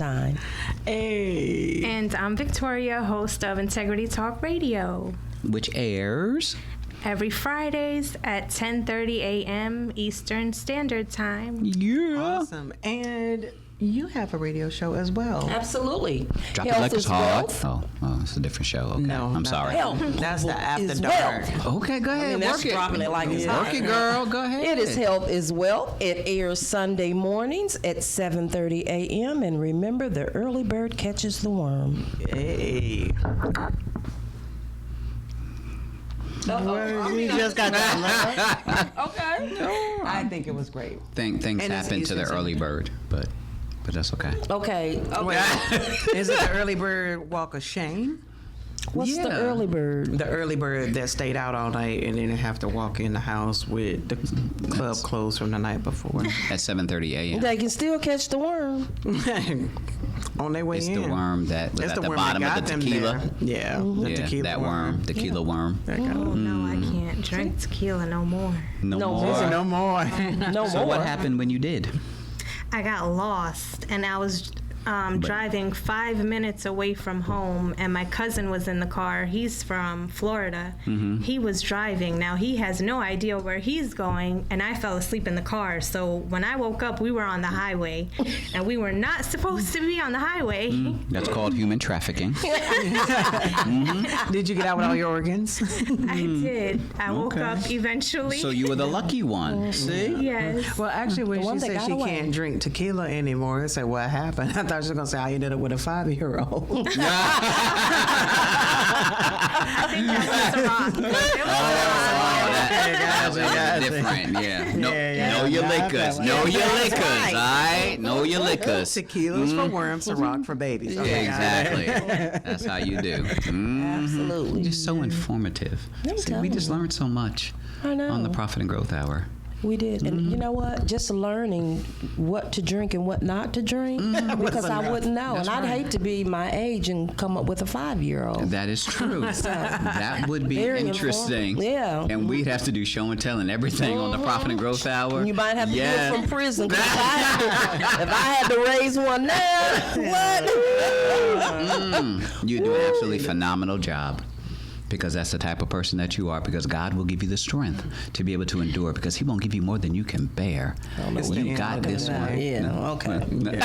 Hey. And I'm Victoria, host of Integrity Talk Radio, which airs every Fridays at 10:30 a.m. Eastern Standard Time. Yeah. Awesome. And you have a radio show as well. Absolutely. Drop It Like It's Hot. Oh, it's a different show. Okay. No, I'm sorry. That's the After is Dark. wealth. Okay, go ahead. That's Work it. dropping it like it's hot. Work it, girl. Go ahead. It is Health is Wealth. It airs Sunday mornings at 7:30 a.m. And remember, the early bird catches the worm. Hey. We just got that. Okay. I think it was great. Things And it's happen to the easy to early do. bird, but that's okay. Okay. Is it the early bird walk of shame? What's the early bird? The early bird that stayed out all night and then have to walk in the house with the club closed from the night before. At 7:30 a.m. They can still catch the worm. On their way It's in. the worm that was It's at the the worm bottom that of the got them tequila. there. Yeah, the Yeah, tequila that worm, tequila worm. That got Oh, them. no, I can't drink tequila no more. No No more. more. No more. No So more. what happened when you did? I got lost, and I was driving 5 minutes away from home, and my cousin was in the car. He's from Florida. He was driving. Now, he has no idea where he's going, and I fell asleep in the car. So when I woke up, we were on the highway, and we were not supposed to be on the highway. That's called human trafficking. Did you get out with all your organs? I did. I woke up eventually. So you were the lucky one. See? Yes. Well, actually, when The one she that said got she away. can't drink tequila anymore, I said, what happened? I thought she was going to say, I ended up with a 5-year-old. I think that was a rock. That's different. Yeah. Know your Yeah, liquors. that Know one. your That's liquors. right. All right. Know your liquors. Tequila's for worms, a rock for babies. Okay, got it. Exactly. That's how you do. Absolutely. Just so informative. See, we just learned so much I know. on the Profit and Growth Hour. We did. And you know what? Just learning what to drink and what not to drink because I wouldn't know. That's and I'd right. hate to be my age and come up with a 5-year-old. That is true. That would be Very interesting. informative. Yeah. And we'd have to do show and tell and everything on the Profit and Growth Hour. You might have to Yeah. do it from prison. 'Cause if I had to raise one now, what? You do an absolutely phenomenal job. Because that's the type of person that you are. Because God will give you the strength to be able to endure. Because He won't give you more than you can bear. It's the You end got of the this day. one. Yeah, okay. Wait, now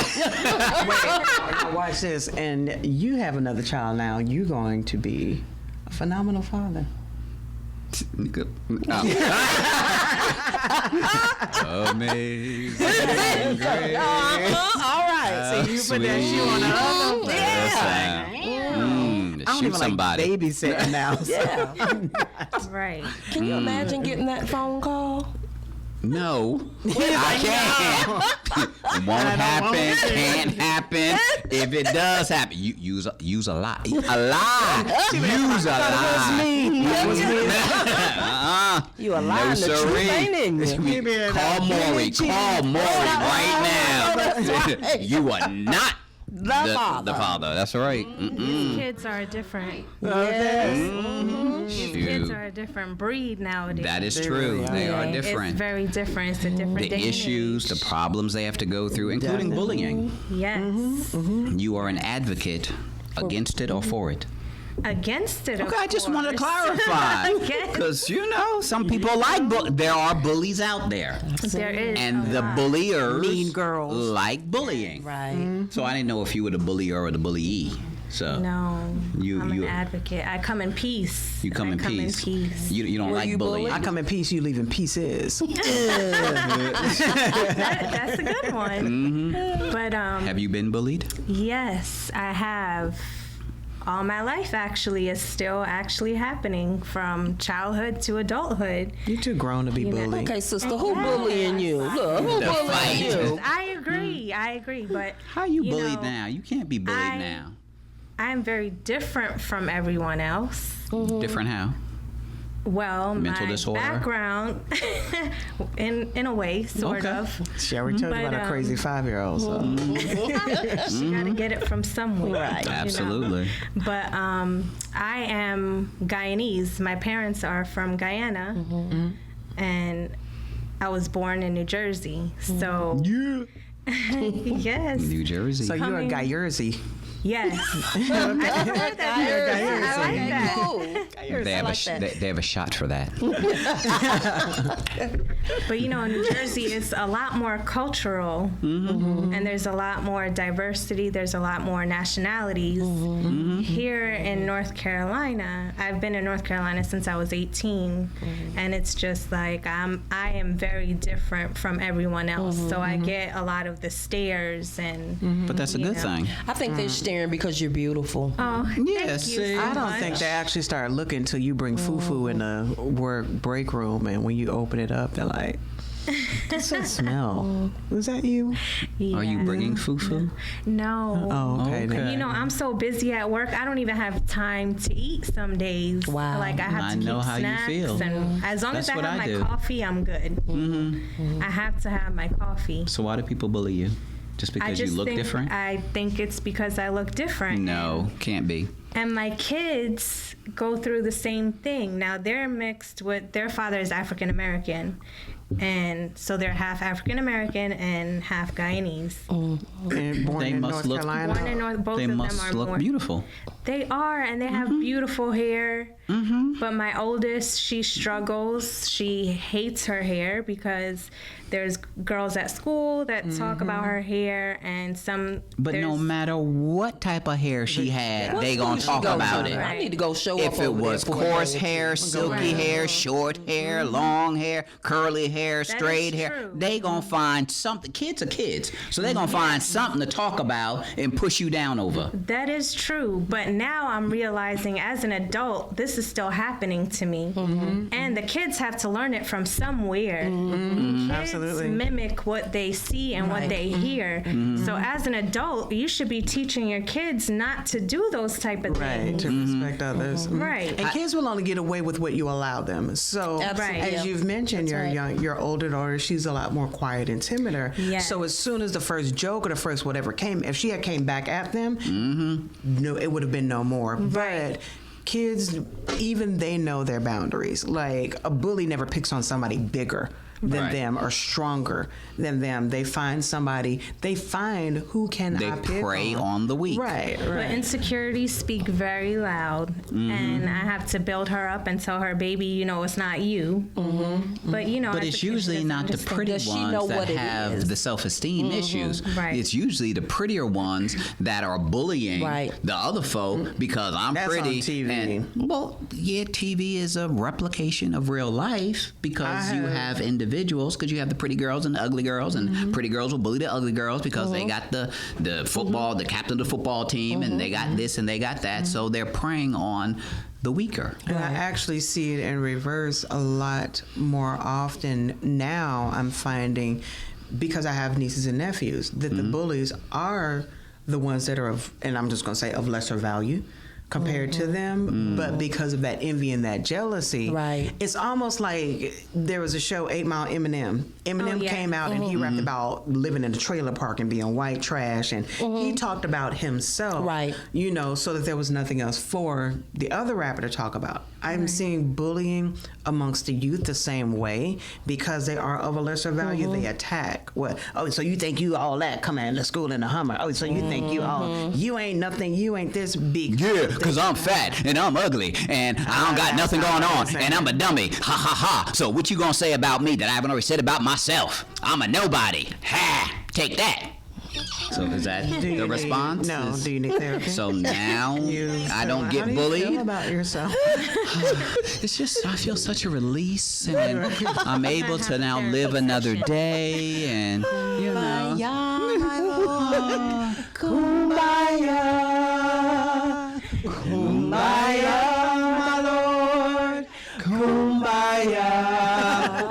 watch this. And you have another child now. You're going to be a phenomenal father. Amazing grace. All right. So you put that shoe on the other. To I don't shoot even somebody. like babysitting now. So. Yeah. Right. Can you imagine getting that phone call? No, I can't. It won't happen. Can't happen. If it does happen, you use a lie. Use a lie. It was me. You a lie. No, The truth siree. ain't in you. Call Maury. Call Maury right now. You are not The father. the father. That's right. These kids are different. Yes. These kids are a different breed nowadays. That is true. really They are It's different. very different. It's a different The day and issues, the age. problems they have to go through, including bullying. Yes. You are an advocate against it or for it. Against it. Okay, I just wanted to course. clarify. Against. Because, some people like there are bullies out there. There is. And a the lot. bulliers Mean girls. like bullying. Right. So I didn't know if you were the bullier or the bullyee. So No, You- I'm you- an advocate. I come in peace. you come I in peace. You don't Were like you bullying. I come in peace, you leave in pieces. That's a good one. But Have you been bullied? yes, I have. All my life actually is still actually happening from childhood to adulthood. You're too grown to be You know, bullied. Okay, sister, who bullying you? Look, who The bullying fight. you? I agree, but How are you bullied know, now? You can't be bullied I- now. I'm very different from everyone else. Different how? Well, Mental my disorder? background, in a way, sort Okay. of. She already told you But, about a crazy 5-year-old. So. You gotta get it from somewhere. Right. you know. Absolutely. But I am Guyanese. My parents are from Guyana, and I was born in New Jersey. So Yes. New Jersey. So you're a Guyerzi. Yes. I heard that. I like that. Cool. They have a shot for that. But in New Jersey, it's a lot more cultural, and there's a lot more diversity. There's a lot more nationalities. Here in North Carolina, I've been in North Carolina since I was 18, and it's just like I am very different from everyone else. So I get a lot of the stares and. But that's a good thing. I think they're staring because you're beautiful. Oh, Yes, thank you so I don't much. think they actually start looking until you bring fufu in the work break room, and when you open it up, they're like, "What's that smell? Was that you?" Yeah. Are you bringing fufu? No. Oh, okay. Okay. then. I'm so busy at work. I don't even have time to eat some days. Wow. Like I have I to know keep how you snacks, feel. and as long That's as I what have I my do. coffee, I'm good. I have to have my coffee. So why do people bully you? Just I because just you look think different? I think it's because I look different. No, can't be. And my kids go through the same thing. Now they're mixed with their father is African American. And so they're half African American and half Guyanese. And born They in must North look- Carolina. Born in North, both They of them must are look born. beautiful. They are, and they have beautiful hair. But my oldest, she struggles. She hates her hair because there's girls at school that talk about her hair, and some. But no there's- matter what type of hair she had, they gonna talk about it. I need to go show up If it over was there for a coarse day or two. hair, silky hair, short hair, long hair, curly hair, That straight is hair, true. they gonna find something. Kids are kids, so they gonna find something to talk about and push you down over. That is true, but now I'm realizing as an adult, this is still happening to me. And the kids have to learn it from somewhere. Kids Absolutely. mimic what they see and what they hear. So as an adult, you should be teaching your kids not to do those type of Right, things. to respect others. Right. And kids will only get away with what you allow them. So, Absolutely. as you've mentioned, your right. your older daughter, she's a lot more quiet and timider. Yes. So, as soon as the first joke or the first whatever came, if she had came back at them, no, it would have been no more. But kids, even they know their boundaries. Like a bully never picks on somebody bigger than Right. them or stronger than them. They find somebody. They find who can They I pick prey on the weak. Right. But Right. insecurities speak very loud, and I have to build her up and tell her, baby, it's not you. But But as it's a kid, usually she doesn't not the understand. pretty Does she know ones that what it have is? the self-esteem issues. Right. It's usually the prettier ones that are bullying Right. the other folk because I'm That's on pretty. TV. And well, yeah, TV is a replication of real life because you have individuals. Because you have the pretty girls and the ugly girls, and pretty girls will bully the ugly girls because they got the football, the captain of the football team, and they got this and they got that. So they're preying on the weaker. And I actually see it in reverse a lot more often now. I'm finding, because I have nieces and nephews, that the bullies are the ones that are of, and I'm just going to say, of lesser value compared to them, but because of that envy and that jealousy, Right. it's almost like there was a show, 8 Mile Eminem. Eminem yeah. came out and he rapped about living in a trailer park and being white trash, and he talked about himself, Right. So that there was nothing else for the other rapper to talk about. I'm seeing bullying amongst the youth the same way because they are of a lesser value. They attack. What? Oh, so you think you all that coming to school in a Hummer? Oh, so you think you ain't nothing? You ain't this big? Yeah, because I'm fat and I'm ugly and I don't got that's nothing not going what I'm on saying. and I'm a dummy. Ha ha ha. So what you gonna say about me that I haven't already said about myself? I'm a nobody. Ha! Take that. So is that the response? No. Is- Do you need therapy? So now I don't How get do you feel bullied. about yourself? It's just I feel such a release and I'm able to now live another day and you know. Kumbaya, kumbaya, my lord, kumbaya.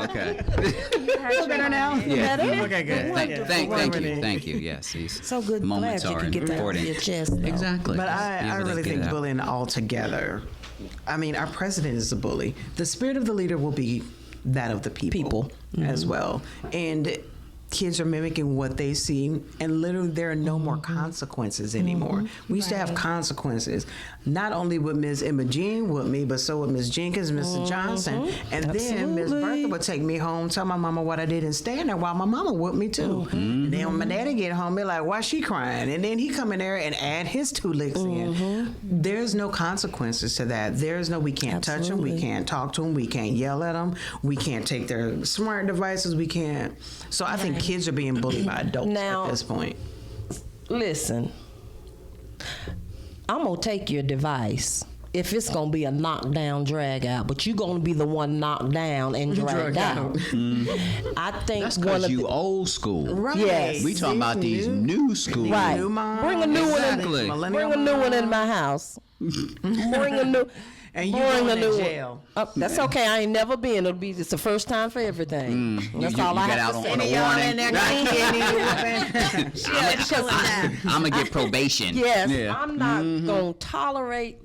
Okay. Feel better now? Yeah. Okay, good. Yeah, thank you. Yes, these So good. moments Glad you are could get that off important. your chest. though. Exactly. But Just I be able to really get think it out. bullying altogether. I mean, our president is a bully. The spirit of the leader will be that of the people, as well. And kids are mimicking what they see, and literally there are no more consequences anymore. We used to have consequences, not only with Ms. Imogene with me, but so with Ms. Jenkins, Mr. Johnson, and then Ms. Bertha would take me home, tell my mama what I did, and stay in there while my mama with me too. And then when my daddy get home, be like, why she crying? And then he come in there and add his 2 licks in. There's no consequences to that. There's no, we can't touch them, we can't talk to them, we can't yell at them, we can't take their smart devices, we can't. So I think kids are being bullied by adults Now, at this point. Listen, I'm going to take your device if it's going to be a knockdown, drag out, but you're going to be the one knocked down and dragged out. I think That's because you old school. Right. Yes. We talking about these new school. Right. New moms. Bring a new Exactly. one in. Bring a new one in my house. Bring a new. And you bring going a new to one. jail. That's okay. I ain't never been. It's the first time for everything. That's all I got have out to on say. a warning. I'm gonna get probation. Yes, Yeah. I'm not gonna tolerate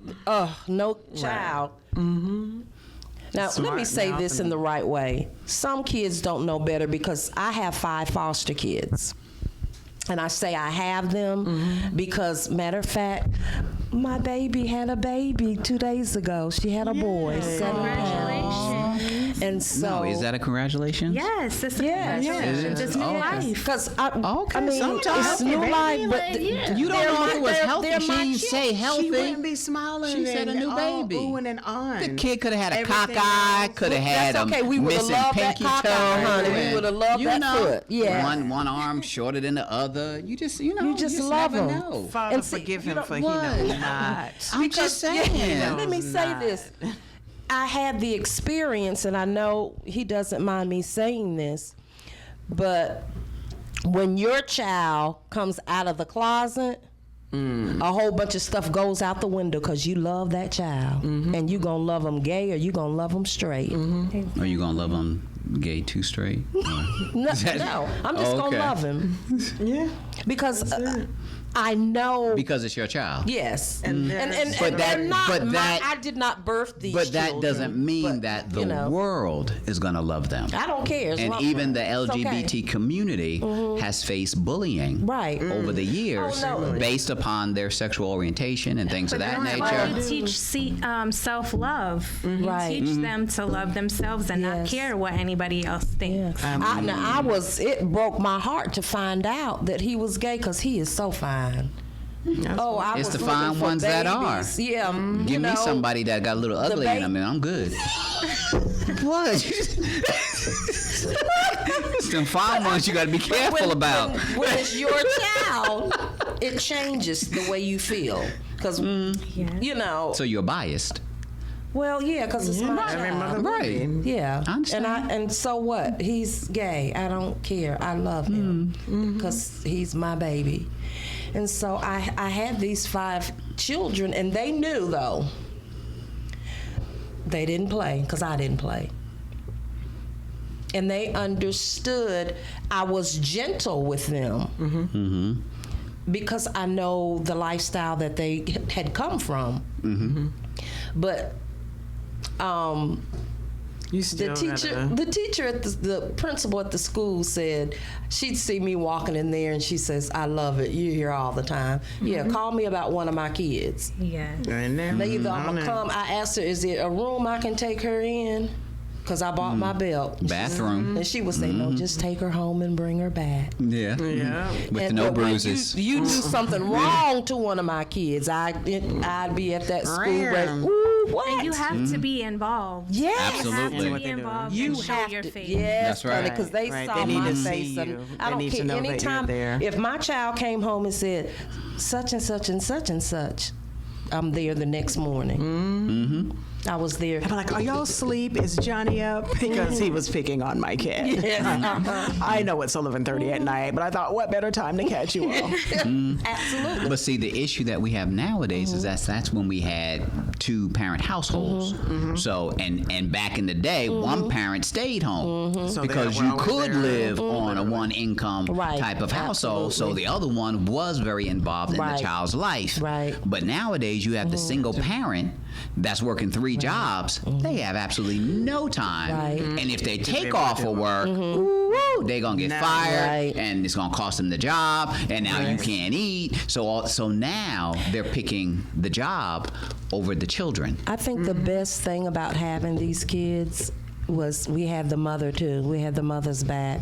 no child. Now, let me say this in the right way. Some kids don't know better because I have 5 foster kids. And I say I have them because, matter of fact, my baby had a baby 2 days ago. She had a boy, 7 pounds. Congratulations. And so, No, is that a congratulations? Yes, it's a Yes. congratulations. It's new life. because Okay, I mean, sometimes it's new life, but You don't know if it was healthy. they're She my didn't say healthy. She wouldn't be smiling. She said a and new all baby. oohing and on. The kid could have had a Everything cock eye, else. could have had That's okay. a We would have missing loved that pinky cock toe, eye, honey. We and, would have loved that foot. Yeah. One arm shorter than the other. You just love never 'em. know. Father, And see, forgive you him know for he what? knows not. I'm just saying. Let me say this. I had the experience, and I know he doesn't mind me saying this, but when your child comes out of the closet, a whole bunch of stuff goes out the window because you love that child. And you going to love them gay or you going to love them straight. Are you gonna love them gay too straight? Or- No, I'm just going Okay. to love him. Yeah. Because I know. Because it's your child. Yes. And But that- they're not but that- I did not birth these But that children, doesn't mean but, that the you know, world is gonna love them. I don't care. as And long- even the it's okay. LGBT community has faced bullying Right. over the years Oh, no. based upon their sexual orientation and things of that Well, nature. you teach self-love. Right. You teach them to love themselves and not Yes. care what anybody else thinks. It broke my heart to find out that he was gay because he is so fine. I It's was the looking fine for ones that babies. are. Yeah. Give you me know, somebody that got a little ugly in them and I'm good. What? It's them fine ones you got to be careful about. When it's your child, it changes the way you feel. Because, you know. So you're biased. Well, yeah, because it's my Every child. mother Right. would be. Yeah, I understand. and so what? He's gay. I don't care. I love him because he's my baby. And so I had these 5 children, and they knew though. They didn't play because I didn't play. And they understood I was gentle with them because I know the lifestyle that they had come from. But You still the teacher at the principal at the school said she'd see me walking in there and she says, I love it. You're here all the time. Yeah, call me about one of my kids. Yeah. Either I'm gonna come. I asked her, is there a room I can take her in? Because I bought my belt. Bathroom. And she would say, no, just take her home and bring her back. Yeah. Yeah. With And- no but when bruises. You do something wrong to one of my kids, I'd be at that school. Ram. Ooh, what? And you have to be involved. Yes. You have Absolutely. to What be they do. involved You and show have your to, face. yes, That's right. because they Right. saw They need my to see face, you. and I They don't need to care. know that you're Anytime, there. if my child came home and said, such and such and such and such, I'm there the next morning. I was there. I'm like, are y'all asleep? Is Johnny up? Because he was picking on my cat. Yes. I know it's 11:30 at night, but I thought, what better time to catch you all? Absolutely. But see, the issue that we have nowadays is that's when we had 2-parent households. So and back in the day, one parent stayed home So they because were you always could there. live on a one-income Right. type of household. So Absolutely. the other one was very involved in Right. the child's life. Right. But nowadays, you have the single parent that's working 3 jobs. They have absolutely no time. Right. And if they take able off to of do it. work, they're gonna get fired, and it's gonna cost them the job, and now you can't eat. So now they're picking the job over the children. I think the best thing about having these kids was we had the mother too. We had the mother's back,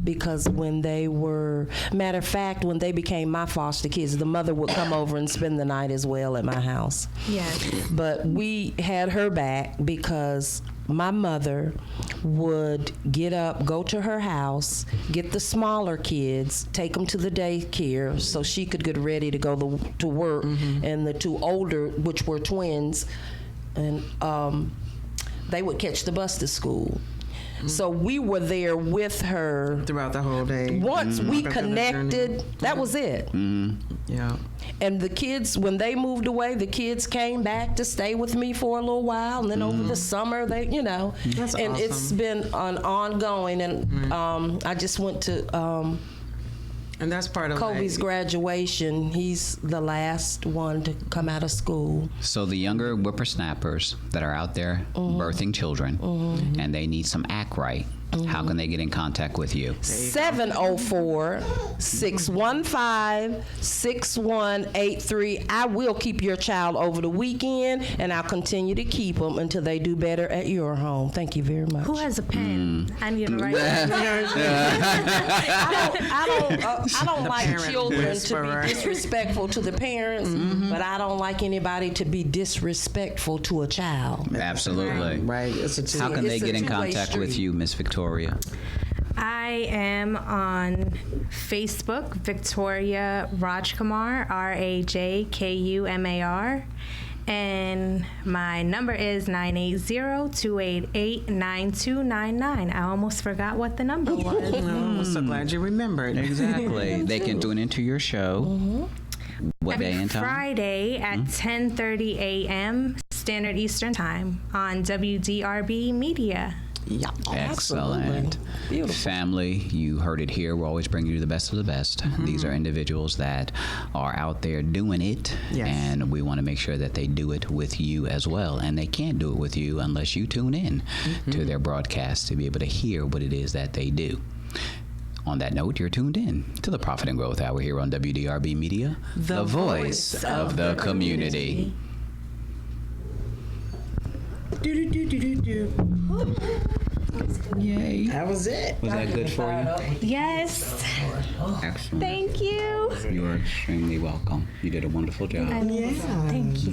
because when they were, matter of fact, when they became my foster kids, the mother would come over and spend the night as well at my house. Yes. But we had her back because my mother would get up, go to her house, get the smaller kids, take them to the daycare so she could get ready to go to work, and the two older, which were twins, and they would catch the bus to school. So we were there with her throughout the whole day. Once we connected, that was it. Yeah. And the kids, when they moved away, the kids came back to stay with me for a little while, and then over the summer, they, That's and awesome. it's been an ongoing. And I just went to And that's part of Kobe's graduation. He's the last one to come out of school. So the younger whippersnappers that are out there birthing children, and they need some act right. How can they get in contact with you? 704-615-6183. I will keep your child over the weekend, and I'll continue to keep them until they do better at your home. Thank you very much. Who has a pen? I need to write it. I don't like children whisperer. to be disrespectful to the parents, but I don't like anybody to be disrespectful to a child. Absolutely. Right. It's a How can they It's a get in two-way contact with street. you, Miss Victoria? I am on Facebook, Victoria Rajkumar, RAJKUMAR. And my number is 980-288-9299. I almost forgot what the number was. I'm so glad you remembered. Exactly. They can tune into your show. What day and time? Friday at 10:30 a.m. Standard Eastern Time on WDRBmedia. Yeah. Excellent. Beautiful. Family, you heard it here. We're always bringing you the best of the best. These are individuals that are out there doing it, Yes. and we want to make sure that they do it with you as well. And they can't do it with you unless you tune in to their broadcast to be able to hear what it is that they do. On that note, you're tuned in to the Profit and Growth Hour here on WDRB Media, the voice of the community. Yay. That was it. Was that good for you? Yes. Excellent. Thank you. You are extremely welcome. You did a wonderful job. Thank you.